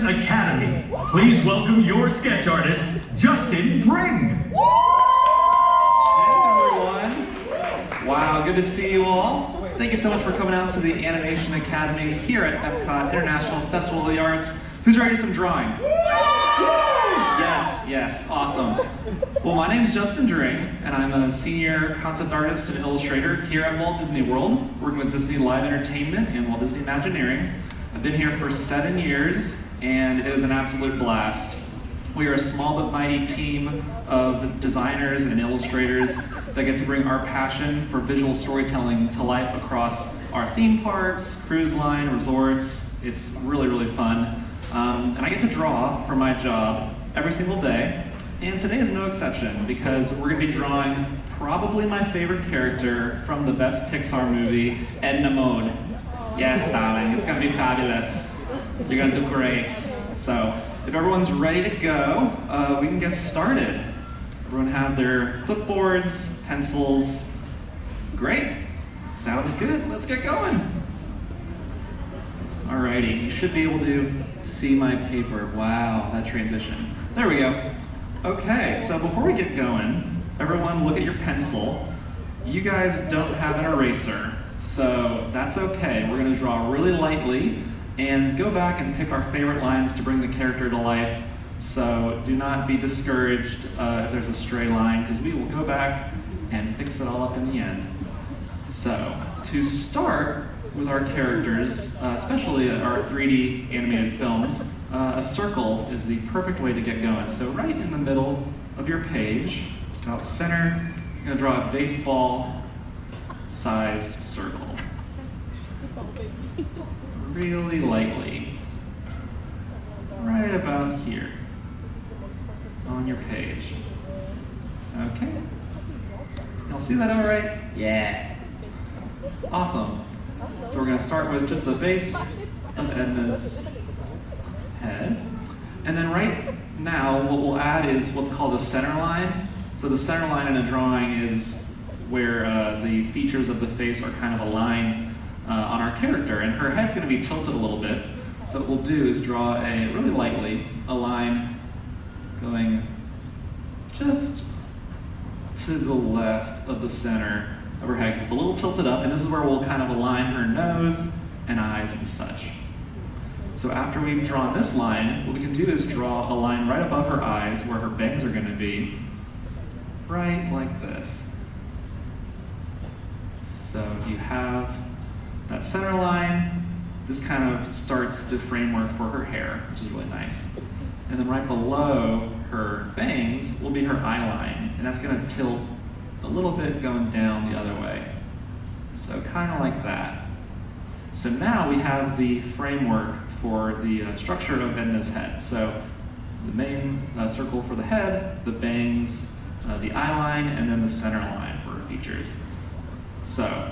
Academy. Please welcome your sketch artist, Justin Dring. Hey everyone. Wow, good to see you all. Thank you so much for coming out to the Animation Academy here at Epcot International Festival of the Arts. Who's ready for some drawing? Yes, awesome. Well, my name's Justin Dring, and I'm a senior concept artist and illustrator here at Walt Disney World, working with Disney Live Entertainment and Walt Disney Imagineering. I've been here for 7 years, and it is an absolute blast. We are a small but mighty team of designers and illustrators that get to bring our passion for visual storytelling to life across our theme parks, cruise line, resorts. It's really, really fun. And I get to draw for my job every single day, and today is no exception because we're going to be drawing probably my favorite character from the best Pixar movie, Edna mode. Yes, darling, it's going to be fabulous. You're going to do great. So, if everyone's ready to go, we can get started. Everyone have their clipboards, pencils. Great. Sounds good. Let's get going. Alrighty, you should be able to see my paper. Wow, that transition. There we go. Okay, so before we get going, everyone look at your pencil. You guys don't have an eraser, so that's okay. We're going to draw really lightly and go back and pick our favorite lines to bring the character to life. So do not be discouraged if there's a stray line, because we will go back and fix it all up in the end. So to start with our characters, especially our 3D animated films, a circle is the perfect way to get going. So right in the middle of your page, about center, you're going to draw a baseball-sized circle. Really lightly. Right about here on your page. Okay. Y'all see that all right? Yeah. Awesome. So we're going to start with just the base of Edna's head. And then right now, what we'll add is what's called the center line. So the center line in a drawing is where the features of the face are kind of aligned on our character. And her head's going to be tilted a little bit. So what we'll do is draw really lightly, a line going just to the left of the center of her head, 'cause it's a little tilted up, and this is where we'll kind of align her nose and eyes and such. So after we've drawn this line, what we can do is draw a line right above her eyes where her bangs are going to be, right like this. So if you have that center line, this kind of starts the framework for her hair, which is really nice. And then right below her bangs will be her eye line, and that's going to tilt a little bit going down the other way. So kind of like that. So now we have the framework for the structure of Edna's head. So the main circle for the head, the bangs, the eye line, and then the center line for her features. So,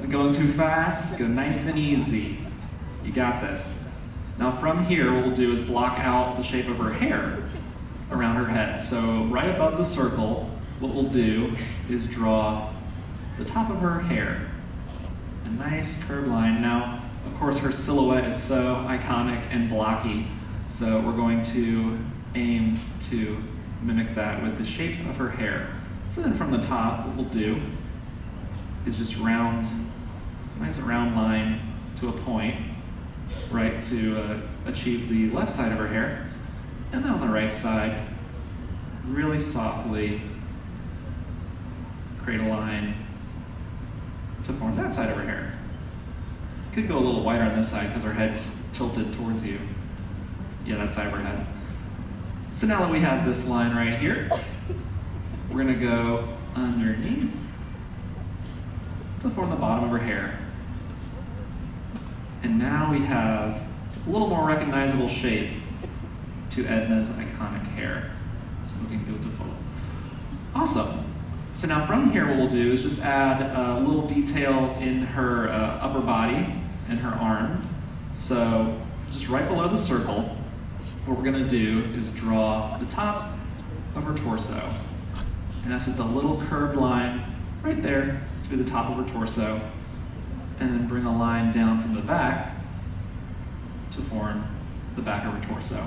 going too fast, go nice and easy. You got this. Now from here, what we'll do is block out the shape of her hair around her head. So right above the circle, what we'll do is draw the top of her hair. A nice curved line. Now, of course, her silhouette is so iconic and blocky, so we're going to aim to mimic that with the shapes of her hair. So then from the top, what we'll do is just round, nice round line to a point, right, to achieve the left side of her hair. And then on the right side, really softly create a line to form that side of her hair. Could go a little wider on this side because her head's tilted towards you. Yeah, that side of her head. So now that we have this line right here, we're gonna go underneath to form the bottom of her hair. And now we have a little more recognizable shape to Edna's iconic hair. It's looking beautiful. Awesome. So now from here, what we'll do is just add a little detail in her upper body and her arm. So just right below the circle, what we're gonna do is draw the top of her torso. And that's just a little curved line right there to be the top of her torso. And then bring a line down from the back to form the back of her torso.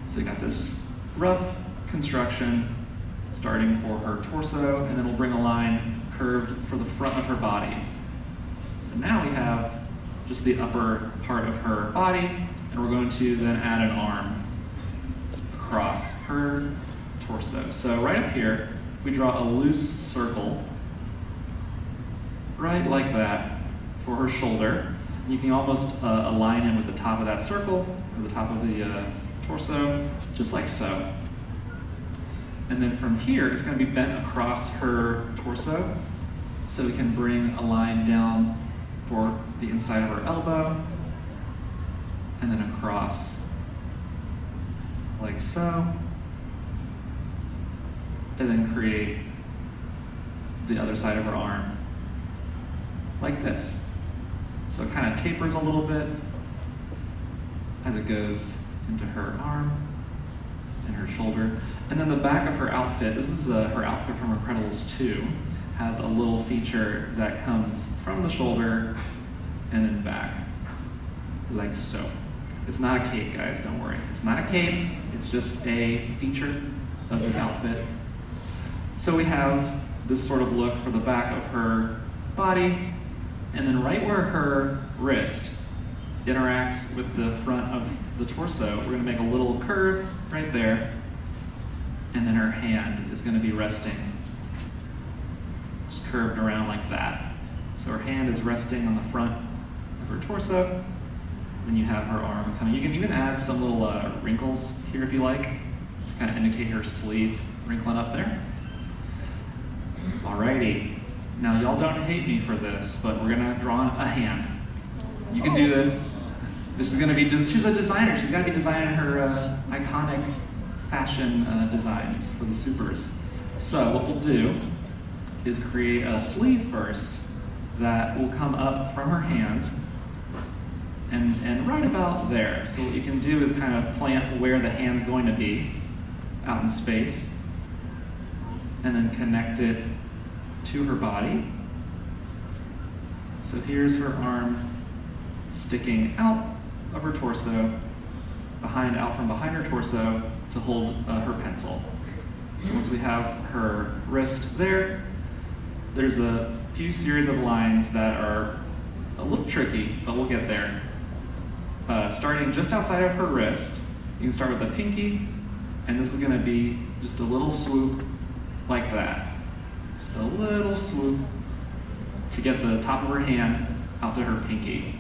So you got this rough construction starting for her torso, and then we'll bring a line curved for the front of her body. So now we have just the upper part of her body, and we're going to then add an arm across her torso. So right up here, we draw a loose circle, right like that, for her shoulder. You can almost align it with the top of that circle, or the top of the torso, just like so. And then from here, it's going to be bent across her torso, so we can bring a line down for the inside of her elbow, and then across, like so, and then create the other side of her arm, like this. So it kind of tapers a little bit as it goes into her arm and her shoulder. And then the back of her outfit, this is her outfit from Incredibles 2, has a little feature that comes from the shoulder and then back, like so. It's not a cape, guys, don't worry. It's not a cape, it's just a feature of this outfit. So we have this sort of look for the back of her body, and then right where her wrist interacts with the front of the torso, we're gonna make a little curve right there, and then her hand is gonna be resting, just curved around like that. So her hand is resting on the front of her torso, then you have her arm coming. You can even add some little wrinkles here if you like, to kind of indicate her sleeve wrinkling up there. Alrighty, now y'all don't hate me for this, but we're gonna draw a hand. You can do this. This is gonna be, she's a designer. She's gotta be designing her iconic fashion designs for the supers. So what we'll do is create a sleeve first that will come up from her hand and right about there. So what you can do is kind of plant where the hand's going to be out in space, and then connect it to her body. So here's her arm sticking out of her torso, out from behind her torso to hold her pencil. So once we have her wrist there, there's a few series of lines that are a little tricky, but we'll get there. Starting just outside of her wrist, you can start with the pinky, and this is gonna be just a little swoop like that. Just a little swoop to get the top of her hand out to her pinky.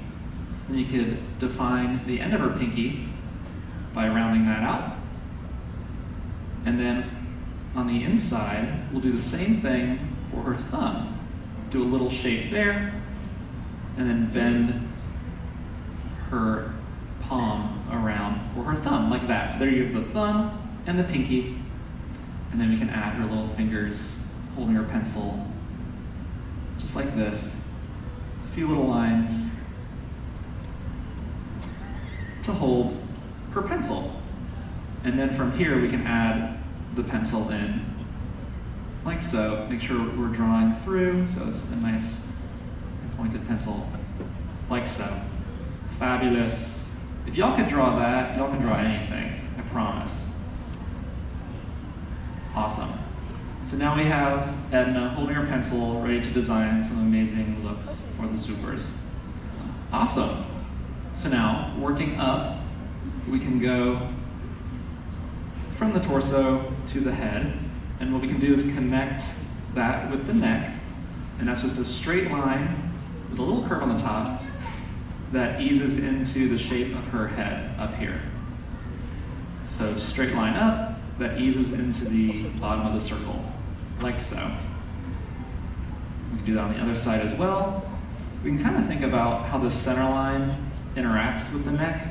And you could define the end of her pinky by rounding that out. And then on the inside, we'll do the same thing for her thumb. Do a little shape there, and then bend her palm around for her thumb, like that. So there you have the thumb and the pinky, and then we can add her little fingers holding her pencil, just like this. A few little lines to hold her pencil. And then from here we can add the pencil in, like so. Make sure we're drawing through, so it's a nice pointed pencil, like so. Fabulous. If y'all could draw that, y'all can draw anything, I promise. Awesome. So now we have Edna holding her pencil, ready to design some amazing looks for the supers. Awesome. So now, working up, we can go from the torso to the head, and what we can do is connect that with the neck, and that's just a straight line with a little curve on the top that eases into the shape of her head up here. So straight line up that eases into the bottom of the circle, like so. We can do that on the other side as well. We can kind of think about how the center line interacts with the neck,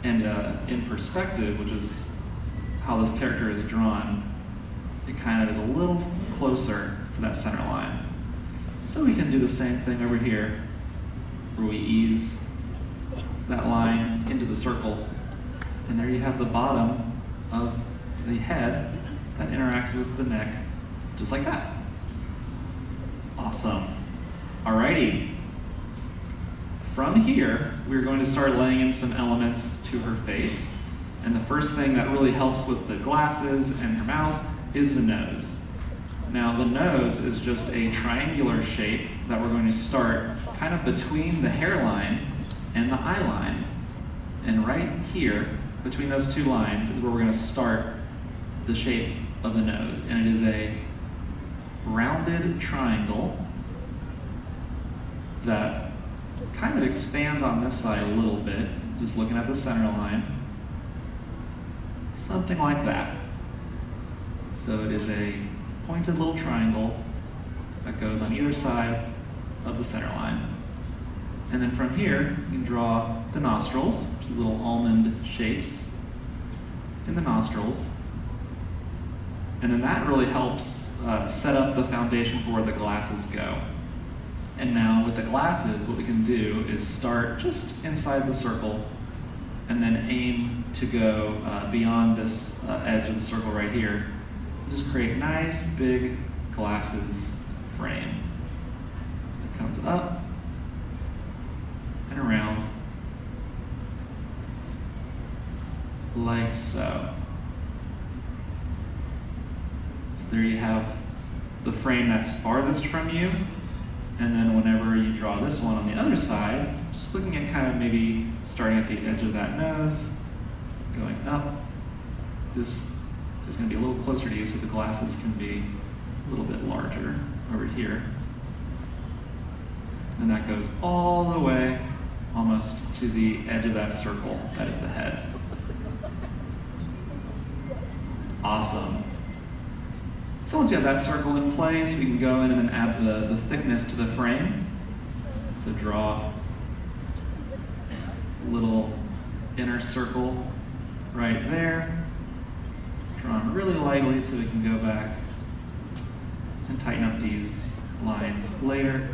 and in perspective, which is how this character is drawn, it kind of is a little closer to that center line. So we can do the same thing over here, where we ease that line into the circle, and there you have the bottom of the head that interacts with the neck, just like that. Awesome. Alrighty. from here, we're going to start laying in some elements to her face. And the first thing that really helps with the glasses and her mouth is the nose. Now, the nose is just a triangular shape that we're going to start kind of between the hairline and the eye line. And right here, between those two lines, is where we're going to start the shape of the nose. And it is a rounded triangle that kind of expands on this side a little bit, just looking at the center line. Something like that. So it is a pointed little triangle that goes on either side of the center line. And then from here, you can draw the nostrils, which is little almond shapes in the nostrils. And then that really helps set up the foundation for where the glasses go. And now with the glasses, what we can do is start just inside the circle and then aim to go beyond this edge of the circle right here. Just create nice big glasses frame. It comes up and around like so. So there you have the frame that's farthest from you, and then whenever you draw this one on the other side, just looking at kind of maybe starting at the edge of that nose, going up, this is going to be a little closer to you so the glasses can be a little bit larger over here. And that goes all the way almost to the edge of that circle. That is the head. Awesome. So once you have that circle in place, we can go in and then add the thickness to the frame. So draw a little inner circle right there. Drawn really lightly so we can go back and tighten up these lines later.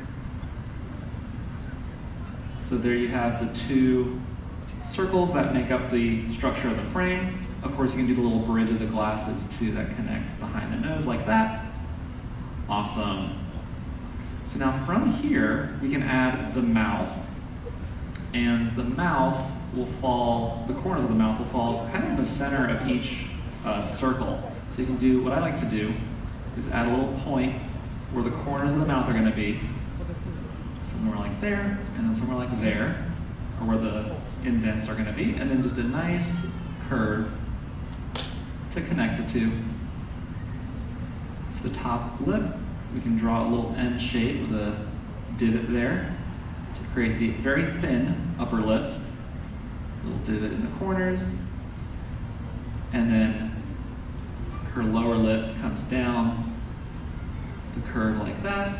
So there you have the two circles that make up the structure of the frame. Of course, you can do the little bridge of the glasses too that connect behind the nose like that. Awesome. So now from here, we can add the mouth. And the mouth will fall, the corners of the mouth will fall kind of in the center of each circle. So you can do, what I like to do is add a little point where the corners of the mouth are going to be. Somewhere like there, and then somewhere like there, or where the indents are going to be, and then just a nice curve to connect the two. It's the top lip. We can draw a little M shape with a divot there to create the very thin upper lip. Little divot in the corners, and then her lower lip comes down the curve like that,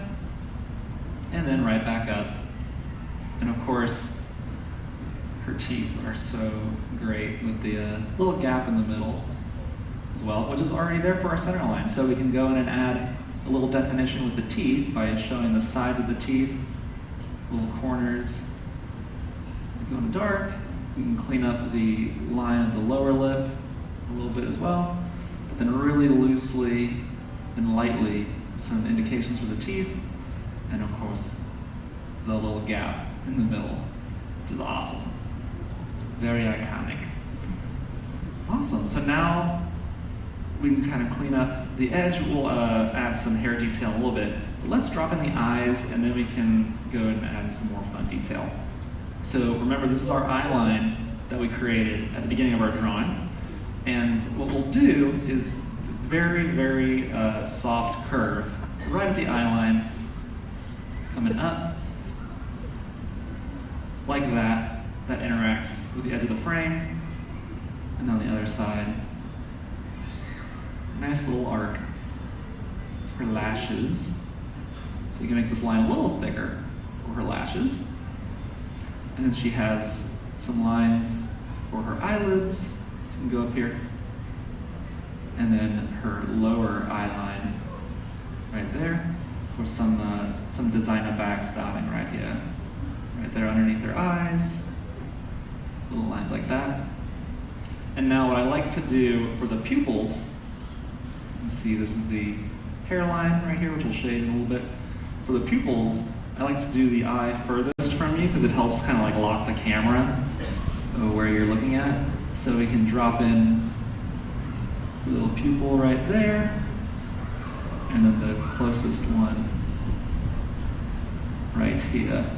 and then right back up. And of course, her teeth are so great with the little gap in the middle as well, which is already there for our center line. So we can go in and add a little definition with the teeth by showing the sides of the teeth, little corners. We go into dark. We can clean up the line of the lower lip a little bit as well, but then really loosely and lightly some indications for the teeth, and of course the little gap in the middle, which is awesome. Very iconic. Awesome. So now we can kind of clean up the edge. We'll add some hair detail a little bit. But let's drop in the eyes, and then we can go and add some more fun detail. So remember, this is our eye line that we created at the beginning of our drawing. And what we'll do is very, very soft curve right at the eye line, coming up like that. That interacts with the edge of the frame. And on the other side, nice little arc. It's her lashes. So you can make this line a little thicker for her lashes. And then she has some lines for her eyelids. She can go up here. And then her lower eye line right there. Or some designer bags dotting right here. Right there underneath her eyes. Little lines like that. And now what I like to do for the pupils, you can see this is the hairline right here, which will shade in a little bit. For the pupils, I like to do the eye furthest from from you because it helps kind of like lock the camera where you're looking at. So we can drop in a little pupil right there, and then the closest one right here.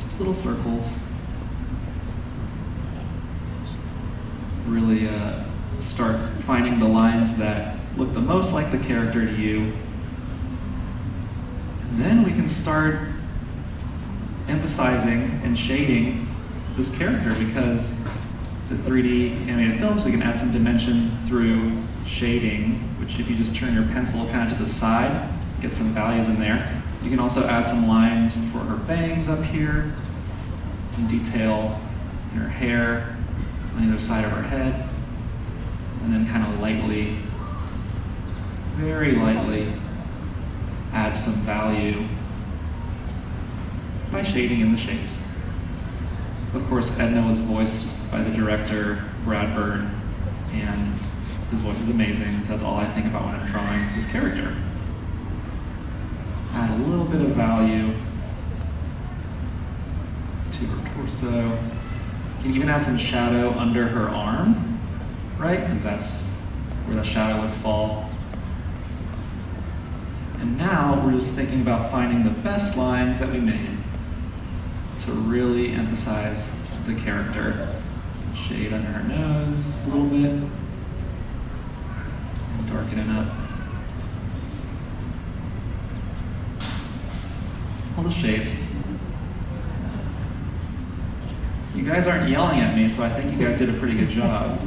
Just little circles. Really start finding the lines that look the most like the character to you. And then we can start emphasizing and shading this character because it's a 3D animated film, so we can add some dimension through shading, which if you just turn your pencil kind of to the side, get some values in there. You can also add some lines for her bangs up here, some detail in her hair on either side of her head, and then kind of lightly, very lightly, add some value by shading in the shapes. Of course, Edna was voiced by the director, Brad Bird, and his voice is amazing, so that's all I think about when I'm drawing this character. Add a little bit of value to her torso. You can even add some shadow under her arm, right? Because that's where the shadow would fall. And now we're just thinking about finding the best lines that we made to really emphasize the character. Shade under her nose a little bit, and darken it up. All the shapes. You guys aren't yelling at me, so I think you guys did a pretty good job.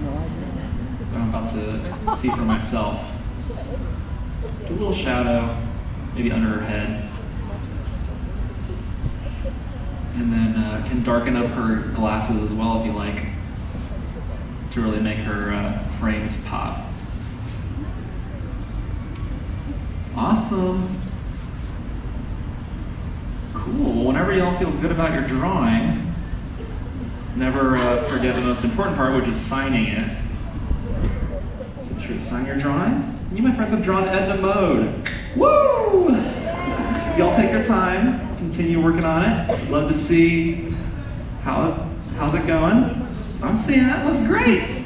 But I'm about to see for myself. Do a little shadow, maybe under her head. And then can darken up her glasses as well if you like, to really make her frames pop. Awesome. Cool. Whenever y'all feel good about your drawing, never forget the most important part, which is signing it. So be sure to sign your drawing. You, my friends, have drawn Edna mode. Woo! Y'all take your time, continue working on it. Love to see how's it going. I'm seeing that looks great.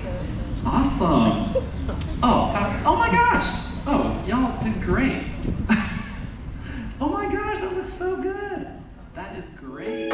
Awesome. Oh my gosh. Oh, y'all did great. Oh my gosh, that looks so good. That is great.